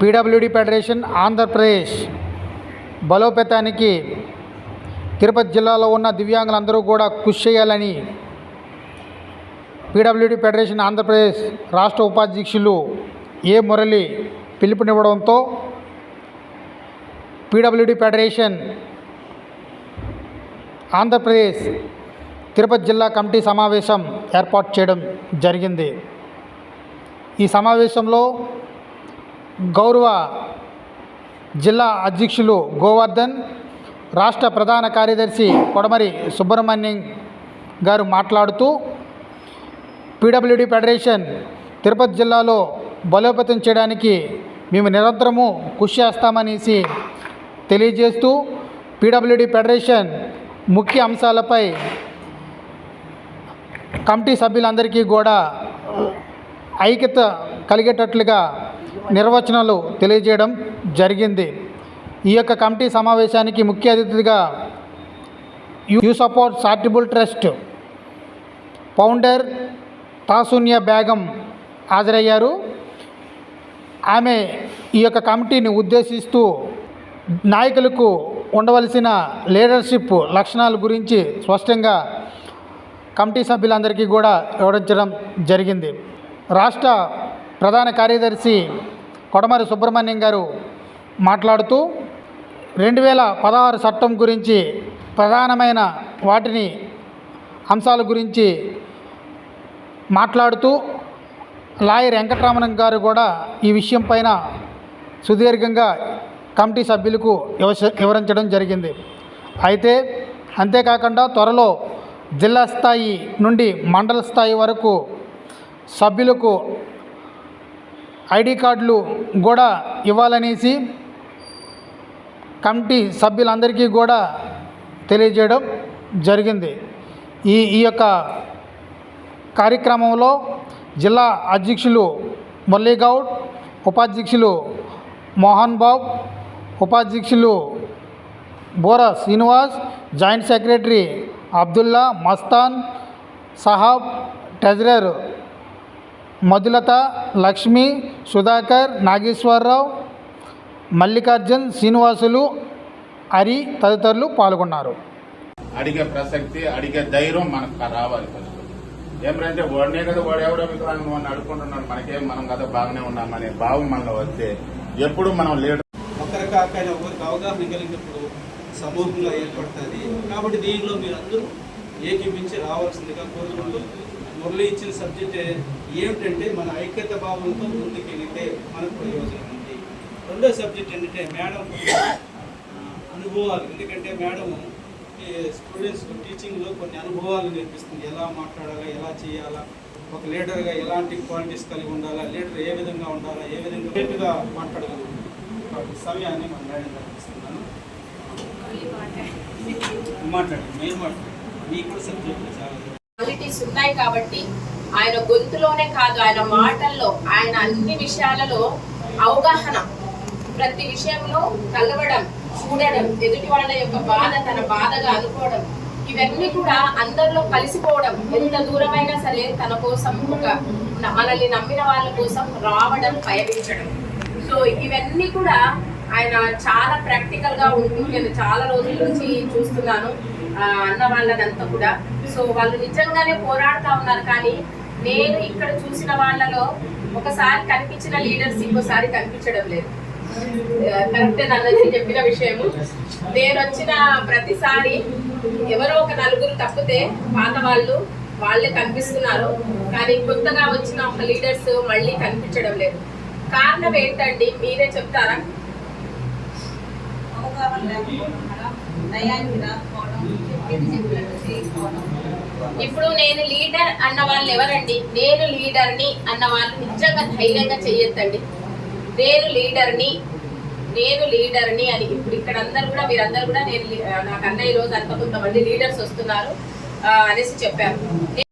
PWD federation Andhra Pradesh బలోపేతానికి తిరుపతి జిల్లాలో ఉన్న దివ్యాంగులందరూ కూడా కృషి చేయాలని పీడబ్ల్యూడీ ఫెడరేషన్ ఆంధ్రప్రదేశ్ రాష్ట్ర ఉపాధ్యక్షులు ఏ మురళి పిలుపునివ్వడంతో పీడబ్ల్యూడీ ఫెడరేషన్ ఆంధ్రప్రదేశ్ తిరుపతి జిల్లా కమిటీ సమావేశం ఏర్పాటు చేయడం జరిగింది. ఈ సమావేశంలో గౌరవ జిల్లా అధ్యక్షులు గోవర్ధన్, రాష్ట్ర ప్రధాన కార్యదర్శి కొడమరి సుబ్రహ్మణ్యం గారు మాట్లాడుతూ పీడబ్ల్యూడీ ఫెడరేషన్ తిరుపతి జిల్లాలో బలోపేతం చేయడానికి మేము నిరంతరము కృషి చేస్తామనేసి తెలియజేస్తూ పీడబ్ల్యూడీ ఫెడరేషన్ ముఖ్య అంశాలపై కమిటీ సభ్యులందరికీ కూడా ఐక్యత కలిగేటట్లుగా నిర్వచనాలు తెలియజేయడం జరిగింది. ఈ యొక్క కమిటీ సమావేశానికి ముఖ్య అతిథిగా U support charitable trust founder Tasunya Begum హాజరయ్యారు. ఆమె ఈ యొక్క కమిటీని ఉద్దేశిస్తూ నాయకులకు ఉండవలసిన లీడర్షిప్ లక్షణాల గురించి స్పష్టంగా కమిటీ సభ్యులందరికీ కూడా వివరించడం జరిగింది. రాష్ట్ర ప్రధాన కార్యదర్శి కొడమరి సుబ్రహ్మణ్యం గారు మాట్లాడుతూ 2016 చట్టం గురించి ప్రధానమైన వాటిని అంశాల గురించి మాట్లాడుతూ లాయర్ వెంకటరమణ గారు కూడా ఈ విషయం పైన సుదీర్ఘంగా కమిటీ సభ్యులకు వివరించడం జరిగింది. అయితే అంతేకాకుండా త్వరలో జిల్లా స్థాయి నుండి మండల స్థాయి వరకు సభ్యులకు ఐడి కార్డులు కూడా ఇవ్వాలనేసి కమిటీ సభ్యులందరికీ కూడా తెలియజేయడం జరిగింది. ఈ యొక్క కార్యక్రమంలో జిల్లా అధ్యక్షులు మురళీగౌడ్, ఉపాధ్యక్షులు మోహన్ బాబు, ఉపాధ్యక్షులు Bora Srinivas, joint secretary Abdullah, Mastan Sahab, treasurer Madhulatha, Lakshmi, Sudhakar, Nageswara Rao, Mallikarjun, Srinivasulu, Hari తదితరులు పాల్గొన్నారు. అడిగే ప్రసక్తి, అడిగే ధైర్యం మనకు రావాలి. ఏమంటే వాడినే కదా, వాడు ఎవడో వికలాంగం వాడిని అడుకుంటున్నాడు, మనకేం మనం కదా బాగానే ఉన్నామనే భావం మనలో వస్తే ఎప్పుడు మనం లీడర్ ఒకరికాకైనా ఒకరికి అవగాహన కలిగినప్పుడు సమూహంగా ఏర్పడుతుంది. కాబట్టి దీనిలో మీరందరూ ఏకీపించి రావాల్సిందిగా కోరుకుంటూ, మురళి ఇచ్చిన సబ్జెక్ట్ ఏమిటంటే మన ఐక్యత భావంతో ముందుకెళ్తే మనకు ప్రయోజనం ఉంది. రెండో సబ్జెక్ట్ ఏంటంటే మేడం అనుభవాలు. ఎందుకంటే మేడం స్టూడెంట్స్ టీచింగ్లో కొన్ని అనుభవాలు నేర్పిస్తుంది. ఎలా మాట్లాడాలా, ఎలా చేయాలా, ఒక లీడర్గా ఎలాంటి క్వాలిటీస్ కలిగి ఉండాలా, లీడర్ ఏ విధంగా ఉండాలా, ఏ విధంగా రేటుగా మాట్లాడగలుగుతుంది. కాబట్టి సమయాన్ని మనం మేడం ఇస్తున్నాను. మాట్లాడండి, నేను మాట్లాడండి. మీకు కూడా సబ్జెక్టులు చాలా క్వాలిటీస్ ఉన్నాయి కాబట్టి ఆయన గొంతులోనే కాదు, ఆయన మాటల్లో, ఆయన అన్ని విషయాలలో అవగాహన, ప్రతి విషయంలో కలవడం, చూడడం, ఎదుటి వాళ్ళ యొక్క బాధ తన బాధగా అనుకోవడం, ఇవన్నీ కూడా అందరిలో కలిసిపోవడం, ఎంత దూరమైనా సరే తన కోసం ఒక మనల్ని నమ్మిన వాళ్ళ కోసం రావడం, పయనించడం. సో ఇవన్నీ కూడా ఆయన చాలా ప్రాక్టికల్ గా ఉంటూ నేను చాలా రోజుల నుంచి చూస్తున్నాను అన్న వాళ్ళనంతా కూడా. సో వాళ్ళు నిజంగానే పోరాడుతూ ఉన్నారు. కానీ నేను ఇక్కడ చూసిన వాళ్ళలో ఒకసారి కనిపించిన లీడర్స్ ఇంకోసారి కనిపించడం లేదు. కరెక్టే నన్ను చెప్పిన విషయము. నేను వచ్చిన ప్రతిసారి ఎవరో ఒక నలుగురు తప్పితే పాత వాళ్ళే కనిపిస్తున్నారు. కానీ కొత్తగా వచ్చిన ఒక లీడర్స్ మళ్ళీ కనిపించడం లేదు. కారణం ఏంటండి, మీరే చెప్తారా? ఇప్పుడు నేను లీడర్ అన్న వాళ్ళు ఎవరండి? నేను లీడర్ని అన్న వాళ్ళు నిజంగా ధైర్యంగా చెయ్యొద్దండి. నేను లీడర్ని అని ఇప్పుడు ఇక్కడ అందరు కూడా మీరందరూ కూడా నేను నాకు అన్న ఈ రోజు అంత కొంతమంది లీడర్స్ వస్తున్నారు అనేసి చెప్పారు.